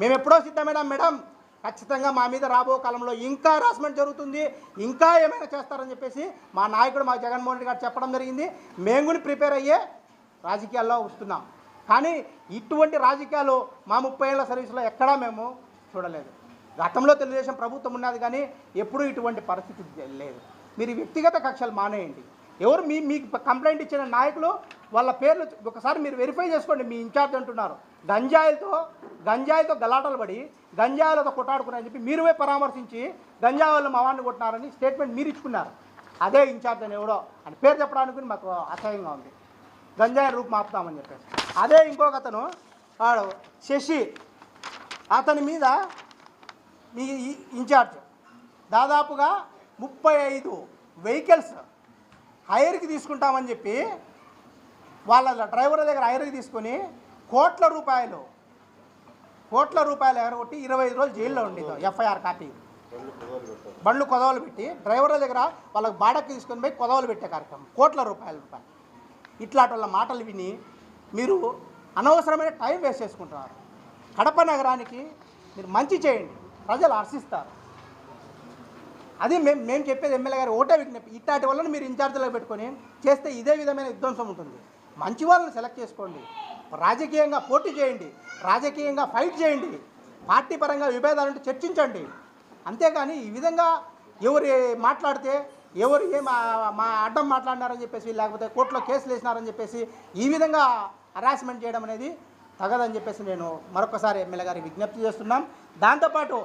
మేము ఎప్పుడో సిద్ధమేనా మేడం, ఖచ్చితంగా మా మీద రాబో కాలంలో ఇంకా హరాస్మెంట్ జరుగుతుంది, ఇంకా ఏమైనా చేస్తారని చెప్పేసి మా నాయకుడు మా జగన్మోహన్ రెడ్డి గారు చెప్పడం జరిగింది. మేము కూడా ప్రిపేర్ అయ్యే రాజకీయాల్లో వస్తున్నాం. కానీ ఇటువంటి రాజకీయాలు మా 30 ఏళ్ల సర్వీస్లో ఎక్కడా మేము చూడలేదు. గతంలో తెలుగుదేశం ప్రభుత్వం ఉన్నది కానీ ఎప్పుడూ ఇటువంటి పరిస్థితి లేదు. మీరు వ్యక్తిగత కక్షలు మానేయండి. ఎవరు మీకు కంప్లైంట్ ఇచ్చిన నాయకులు వాళ్ళ పేర్లు ఒకసారి మీరు వెరిఫై చేసుకోండి. మీ ఇన్ఛార్జ్ అంటున్నారు గంజాయితో గలాటలు పడి గంజాయిలతో కొట్టాడుకున్నారని చెప్పి మీరు పరామర్శించి గంజాయి వాళ్ళు మా వాడిని కొట్టినారని స్టేట్మెంట్ మీరు ఇచ్చుకున్నారు. అదే ఇన్ఛార్జ్ అని ఎవడో అని పేరు చెప్పడానికి మాకు అసహ్యంగా ఉంది. గంజాయి రూపు మాపుతామని చెప్పేసి అదే ఇంకొక అతను వాడు శశి, అతని మీద మీ ఇన్ఛార్జ్ దాదాపుగా 35 వెహికల్స్ హైర్కి తీసుకుంటామని చెప్పి వాళ్ళ డ్రైవర్ల దగ్గర హైర్కి తీసుకొని కోట్ల రూపాయలు ఎగరగొట్టి 25 రోజులు జైల్లో ఉండేది. ఎఫ్ఐఆర్ కాపీ బండ్లు కొదవలు పెట్టి డ్రైవర్ల దగ్గర వాళ్ళకి బాడకి తీసుకొని పోయి కొదవలు పెట్టే కార్యక్రమం, కోట్ల రూపాయలు. ఇట్లాంటి వాళ్ళ మాటలు విని మీరు అనవసరమైన టైం వేస్ట్ చేసుకుంటున్నారు. కడప నగరానికి మీరు మంచి చేయండి, ప్రజలు హర్షిస్తారు. అది మేము చెప్పేది ఎమ్మెల్యే గారు ఒకటే విజ్ఞప్తి, ఇట్లాంటి వాళ్ళని మీరు ఇన్ఛార్జ్లో పెట్టుకొని చేస్తే ఇదే విధమైన విధ్వంసం ఉంటుంది. మంచి వాళ్ళని సెలెక్ట్ చేసుకోండి, రాజకీయంగా పోటీ చేయండి, రాజకీయంగా ఫైట్ చేయండి, పార్టీ పరంగా విభేదాలంటే చర్చించండి. అంతేగాని ఈ విధంగా ఎవరు మాట్లాడితే ఎవరు మా అడ్డం మాట్లాడినారని చెప్పేసి లేకపోతే కోర్టులో కేసులు వేసినారని చెప్పేసి ఈ విధంగా హరాస్మెంట్ చేయడం అనేది తగదని చెప్పేసి నేను మరొకసారి ఎమ్మెల్యే గారికి విజ్ఞప్తి చేస్తున్నాం. దాంతోపాటు